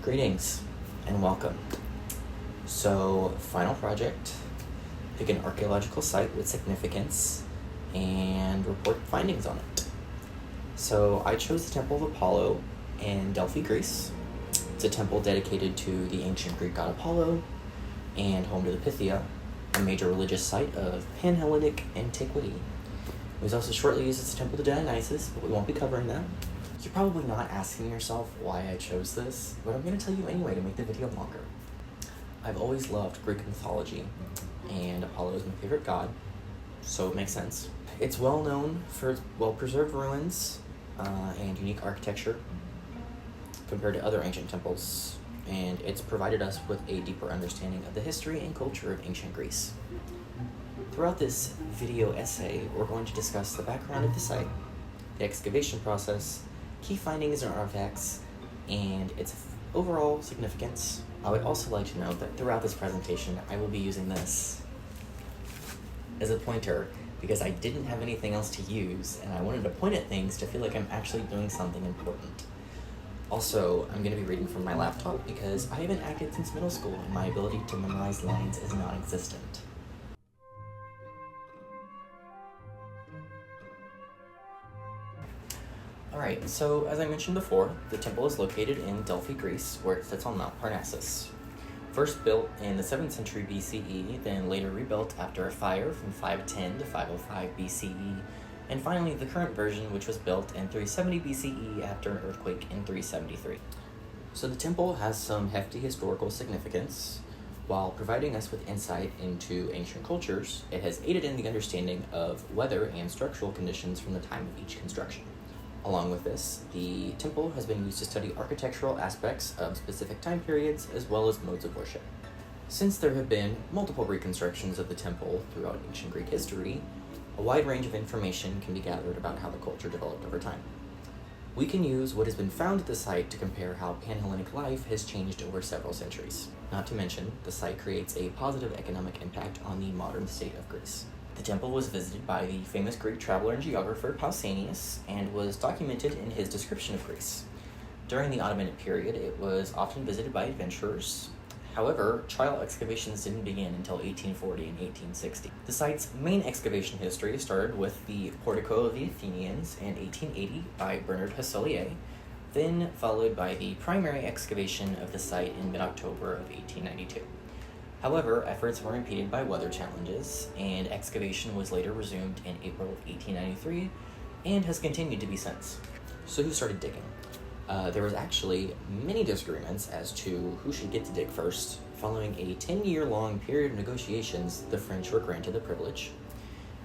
Greetings and welcome. So, final project, pick an archaeological site with significance and report findings on it. So, I chose the Temple of Apollo in Delphi, Greece. It's a temple dedicated to the ancient Greek god Apollo and home to the Pythia, a major religious site of Pan-Hellenic antiquity. It was also shortly used as a temple to Dionysus, but we won't be covering that. You're probably not asking yourself why I chose this, but I'm going to tell you anyway to make the video longer. I've always loved Greek mythology, and Apollo is my favorite god, so it makes sense. It's well known for its well-preserved ruins and unique architecture compared to other ancient temples, and it's provided us with a deeper understanding of the history and culture of ancient Greece. Throughout this video essay, we're going to discuss the background of the site, the excavation process, key findings and artifacts, and its overall significance. I would also like to note that throughout this presentation, I will be using this as a pointer because I didn't have anything else to use, and I wanted to point at things to feel like I'm actually doing something important. Also, I'm going to be reading from my laptop because I haven't acted since middle school, and my ability to memorize lines is non-existent. Alright, so as I mentioned before, the temple is located in Delphi, Greece, where it sits on Mount Parnassus. First built in the 7th century BCE, then later rebuilt after a fire from 510 to 505 BCE, and finally the current version, which was built in 370 BCE after an earthquake in 373. So the temple has some hefty historical significance. While providing us with insight into ancient cultures, it has aided in the understanding of weather and structural conditions from the time of each construction. Along with this, the temple has been used to study architectural aspects of specific time periods as well as modes of worship. Since there have been multiple reconstructions of the temple throughout ancient Greek history, a wide range of information can be gathered about how the culture developed over time. We can use what has been found at the site to compare how Pan-Hellenic life has changed over several centuries. Not to mention, the site creates a positive economic impact on the modern state of Greece. The temple was visited by the famous Greek traveler and geographer Pausanias and was documented in his description of Greece. During the Ottoman period, it was often visited by adventurers. However, trial excavations didn't begin until 1840 and 1860. The site's main excavation history started with the Portico of the Athenians in 1880 by Bernard Hasselier, then followed by the primary excavation of the site in mid-October of 1892. However, efforts were impeded by weather challenges, and excavation was later resumed in April of 1893 and has continued to be since. So who started digging? There was actually many disagreements as to who should get to dig first. Following a 10-year-long period of negotiations, the French were granted the privilege.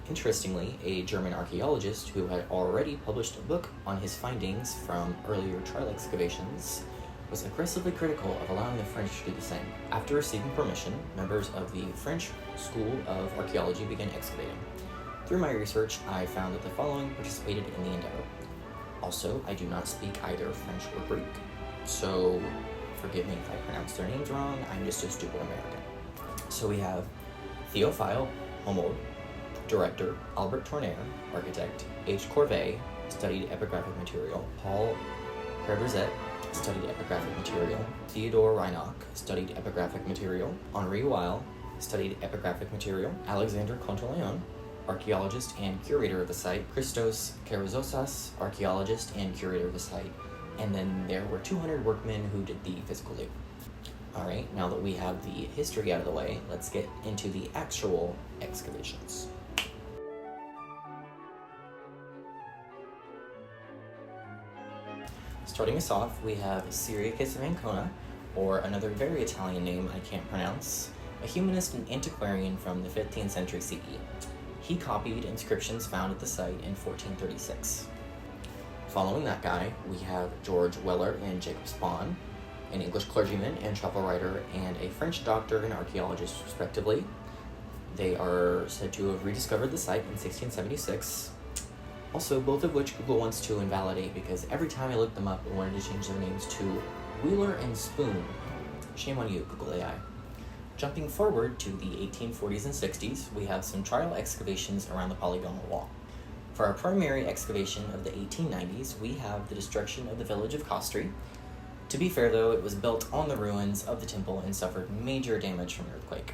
Interestingly, a German archaeologist who had already published a book on his findings from earlier trial excavations was aggressively critical of allowing the French to do the same. After receiving permission, members of the French School of Archaeology began excavating. Through my research, I found that the following participated in the endeavor. Also, I do not speak either French or Greek, so forgive me if I pronounce their names wrong, I'm just a stupid American. So we have Théophile Hommaud, director; Albert Tournaire, architect; H. Corvée, studied epigraphic material; Paul Herbezet, studied epigraphic material; Theodore Reinach, studied epigraphic material; Henri Weil, studied epigraphic material; Alexander Conteleone, archaeologist and curator of the site; Christos Karizosas, archaeologist and curator of the site; and then there were 200 workmen who did the physical labor. Alright, now that we have the history out of the way, let's get into the actual excavations. Starting us off, we have Cyriacus of Ancona, or another very Italian name I can't pronounce, a humanist and antiquarian from the 15th century CE. He copied inscriptions found at the site in 1436. Following that guy, we have George Weller and Jacob Spon, an English clergyman and travel writer, and a French doctor and archaeologist, respectively. They are said to have rediscovered the site in 1676. Also, both of which Google wants to invalidate because every time I looked them up, I wanted to change their names to Wheeler and Spoon. Shame on you, Google AI. Jumping forward to the 1840s and 60s, we have some trial excavations around the polygonal wall. For our primary excavation of the 1890s, we have the destruction of the village of Kostri, To be fair though, it was built on the ruins of the temple and suffered major damage from an earthquake.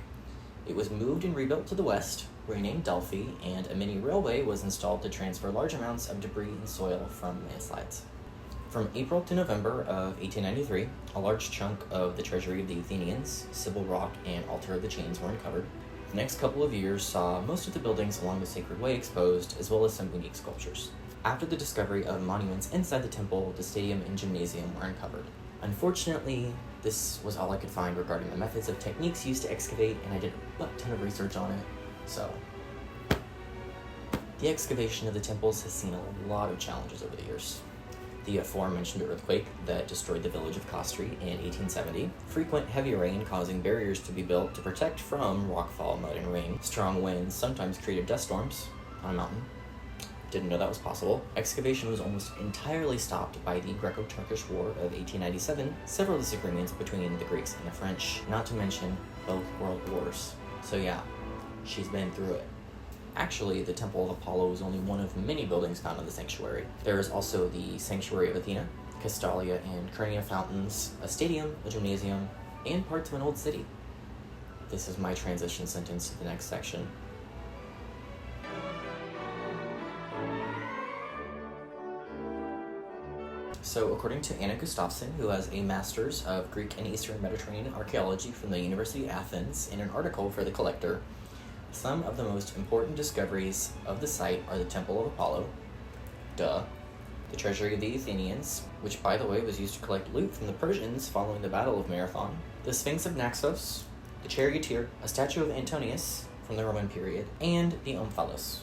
It was moved and rebuilt to the west, renamed Delphi, and a mini railway was installed to transfer large amounts of debris and soil from landslides. From April to November of 1893, a large chunk of the treasury of the Athenians, Sybil Rock, and Altar of the Chains were uncovered. The next couple of years saw most of the buildings along the Sacred Way exposed, as well as some unique sculptures. After the discovery of monuments inside the temple, the stadium and gymnasium were uncovered. Unfortunately, this was all I could find regarding the methods of techniques used to excavate, and I did a ton of research on it, so. The excavation of the temples has seen a lot of challenges over the years. The aforementioned earthquake that destroyed the village of Kostri in 1870, frequent heavy rain causing barriers to be built to protect from rockfall, mud, and rain, strong winds sometimes created dust storms on a mountain. Didn't know that was possible. Excavation was almost entirely stopped by the Greco-Turkish War of 1897, several disagreements between the Greeks and the French, not to mention both world wars. So yeah, she's been through it. Actually, the Temple of Apollo is only one of many buildings found in the sanctuary. There is also the Sanctuary of Athena, Castalia and Carnea fountains, a stadium, a gymnasium, and parts of an old city. This is my transition sentence to the next section. So, according to Anna Gustafsson, who has a Master's of Greek and Eastern Mediterranean Archaeology from the University of Athens, in an article for The Collector, some of the most important discoveries of the site are the Temple of Apollo, the treasury of the Athenians, which by the way was used to collect loot from the Persians following the Battle of Marathon, the Sphinx of Naxos, the Charioteer, a statue of Antonius from the Roman period, and the Omphalos.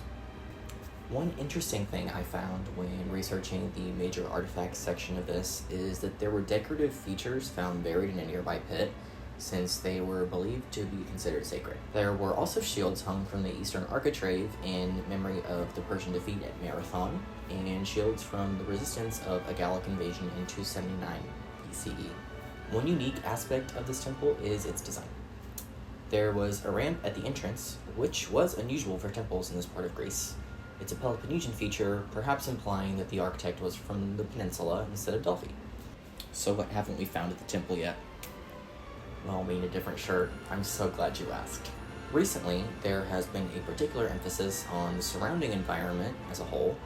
One interesting thing I found when researching the major artifacts section of this is that there were decorative features found buried in a nearby pit, since they were believed to be considered sacred. There were also shields hung from the eastern architrave in memory of the Persian defeat at Marathon, and shields from the resistance of a Gallic invasion in 279 BCE. One unique aspect of this temple is its design. There was a ramp at the entrance, which was unusual for temples in this part of Greece. It's a Peloponnesian feature, perhaps implying that the architect was from the peninsula instead of Delphi. So what haven't we found at the temple yet? Well, me in a different shirt. I'm so glad you asked. Recently, there has been a particular emphasis on the surrounding environment as a whole,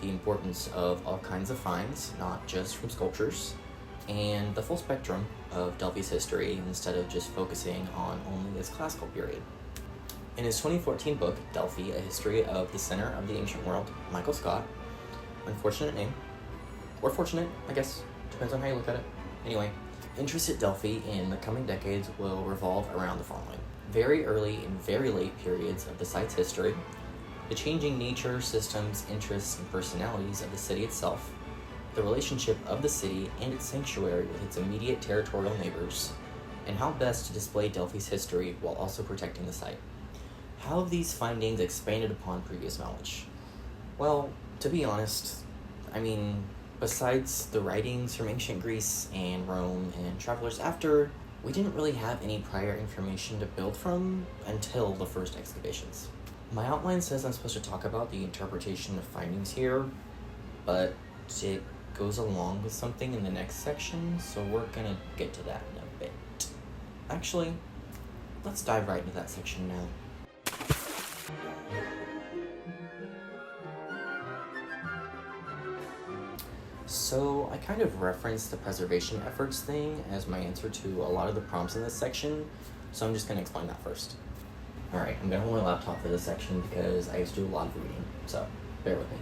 the importance of all kinds of finds, not just from sculptures, and the full spectrum of Delphi's history instead of just focusing on only its classical period. In his 2014 book, Delphi, A History of the Center of the Ancient World, Michael Scott, unfortunate name, or fortunate, I guess, depends on how you look at it. Anyway, interest at Delphi in the coming decades will revolve around the following. Very early and very late periods of the site's history, the changing nature, systems, interests, and personalities of the city itself, the relationship of the city and its sanctuary with its immediate territorial neighbors, and how best to display Delphi's history while also protecting the site. How have these findings expanded upon previous knowledge? Well, to be honest, besides the writings from ancient Greece and Rome and travelers after, we didn't really have any prior information to build from until the first excavations. My outline says I'm supposed to talk about the interpretation of findings here, but it goes along with something in the next section, so we're gonna get to that in a bit. Actually, let's dive right into that section now. So I kind of referenced the preservation efforts thing as my answer to a lot of the prompts in this section, so I'm just going to explain that first. Alright, I'm going to hold my laptop for this section because I used to do a lot of reading, so bear with me.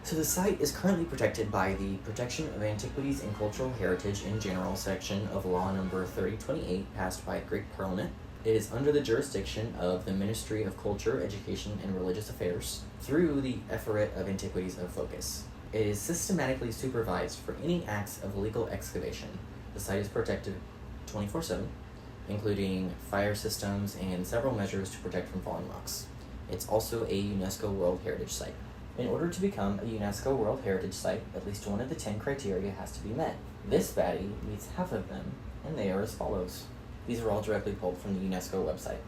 So the site is currently protected by the Protection of Antiquities and Cultural Heritage in General section of Law Number 3028 passed by Greek Parliament. It is under the jurisdiction of the Ministry of Culture, Education, and Religious Affairs through the Ephorate of Antiquities of Phocis. It is systematically supervised for any acts of illegal excavation. The site is protected 24/7, including fire systems and several measures to protect from falling rocks. It's also a UNESCO World Heritage Site. In order to become a UNESCO World Heritage Site, at least one of the 10 criteria has to be met. This baddie meets half of them, and they are as follows. These are all directly pulled from the UNESCO website.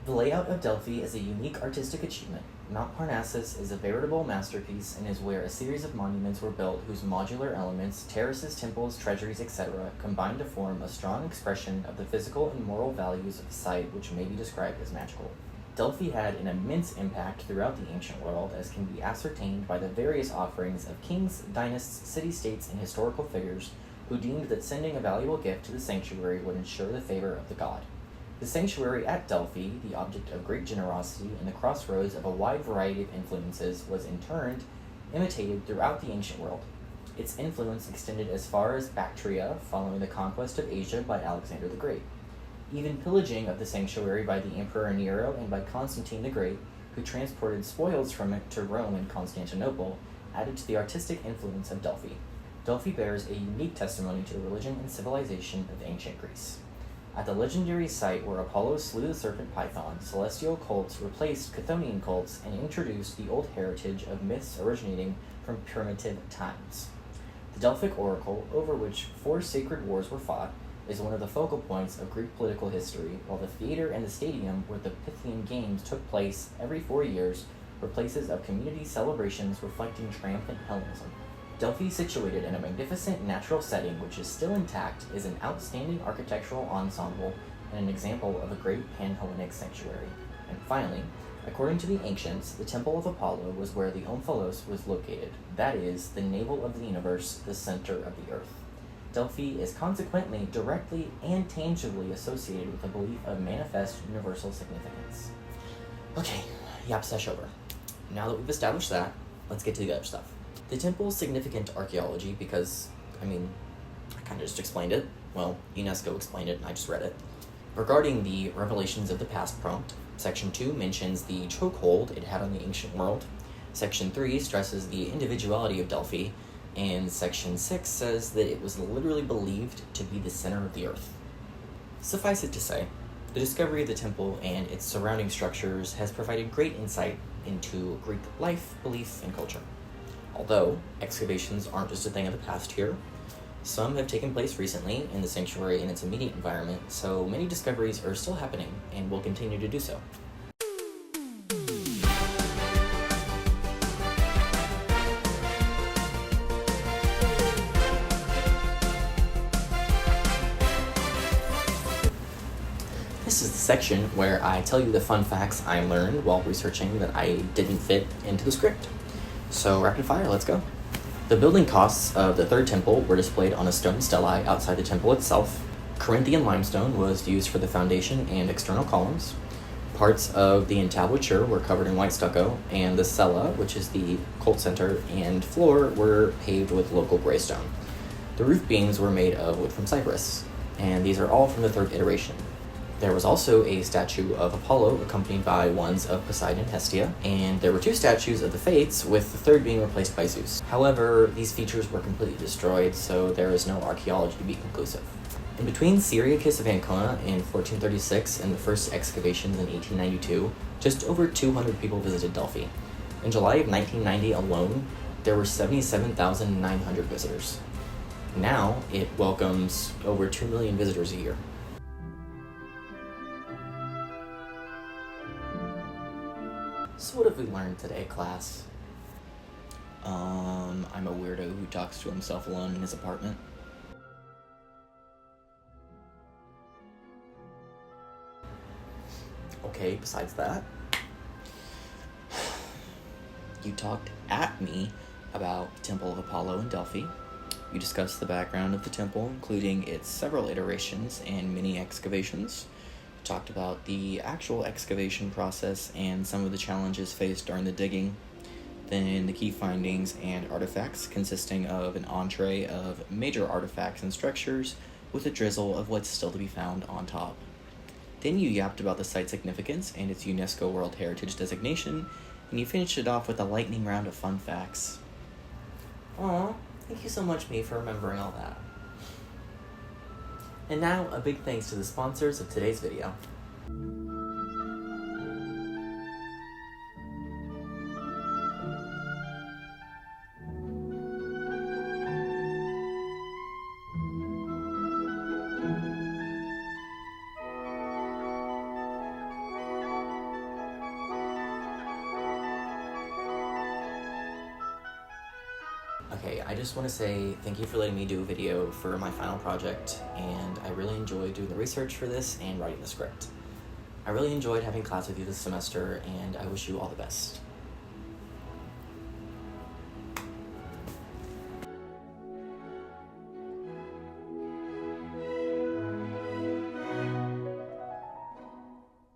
The layout of Delphi is a unique artistic achievement. Mount Parnassus is a veritable masterpiece and is where a series of monuments were built whose modular elements, terraces, temples, treasuries, etc., combine to form a strong expression of the physical and moral values of a site which may be described as magical. Delphi had an immense impact throughout the ancient world, as can be ascertained by the various offerings of kings, dynasts, city-states, and historical figures who deemed that sending a valuable gift to the sanctuary would ensure the favor of the god. The sanctuary at Delphi, the object of great generosity and the crossroads of a wide variety of influences, was in turn imitated throughout the ancient world. Its influence extended as far as Bactria, following the conquest of Asia by Alexander the Great. Even pillaging of the sanctuary by the Emperor Nero and by Constantine the Great, who transported spoils from it to Rome and Constantinople, added to the artistic influence of Delphi. Delphi bears a unique testimony to the religion and civilization of ancient Greece. At the legendary site where Apollo slew the serpent Python, celestial cults replaced Chthonian cults and introduced the old heritage of myths originating from primitive times. The Delphic Oracle, over which 4 sacred wars were fought, is one of the focal points of Greek political history, while the theater and the stadium where the Pythian Games took place every 4 years were places of community celebrations reflecting triumphant Hellenism. Delphi, situated in a magnificent natural setting which is still intact, is an outstanding architectural ensemble and an example of a great pan-Hellenic sanctuary. And finally, according to the ancients, the Temple of Apollo was where the Omphalos was located, that is, the navel of the universe, the center of the earth. Delphi is consequently directly and tangibly associated with the belief of manifest universal significance. Okay, yap sesh over. Now that we've established that, let's get to the other stuff. The temple's significant archaeology because, I kind of just explained it. Well, UNESCO explained it and I just read it. Regarding the Revelations of the Past prompt, Section 2 mentions the chokehold it had on the ancient world. Section 3 stresses the individuality of Delphi, and Section 6 says that it was literally believed to be the center of the earth. Suffice it to say, the discovery of the temple and its surrounding structures has provided great insight into Greek life, belief, and culture. Although excavations aren't just a thing of the past here, some have taken place recently in the sanctuary and its immediate environment, so many discoveries are still happening and will continue to do so. This is the section where I tell you the fun facts I learned while researching that I didn't fit into the script. So rapid fire, let's go. The building costs of the third temple were displayed on a stone stelae outside the temple itself. Corinthian limestone was used for the foundation and external columns. Parts of the entablature were covered in white stucco, and the cella, which is the cult center, and floor were paved with local gray stone. The roof beams were made of wood from Cyprus, and these are all from the third iteration. There was also a statue of Apollo accompanied by ones of Poseidon and Hestia, and there were 2 statues of the Fates, with the third being replaced by Zeus. However, these features were completely destroyed, so there is no archaeology to be conclusive. In between Cyriacus of Ancona in 1436 and the first excavations in 1892, just over 200 people visited Delphi. In July of 1990 alone, there were 77,900 visitors. Now, it welcomes over 2 million visitors a year. So what have we learned today, class? I'm a weirdo who talks to himself alone in his apartment. Okay, besides that, you talked at me about the Temple of Apollo in Delphi. You discussed the background of the temple, including its several iterations and many excavations. Talked about the actual excavation process and some of the challenges faced during the digging, then the key findings and artifacts consisting of an entree of major artifacts and structures with a drizzle of what's still to be found on top. Then you yapped about the site's significance and its UNESCO World Heritage designation, and you finished it off with a lightning round of fun facts. Aw, thank you so much, me, for remembering all that. And now, a big thanks to the sponsors of today's video. I just want to say thank you for letting me do a video for my final project, and I really enjoyed doing the research for this and writing the script. I really enjoyed having class with you this semester, and I wish you all the best.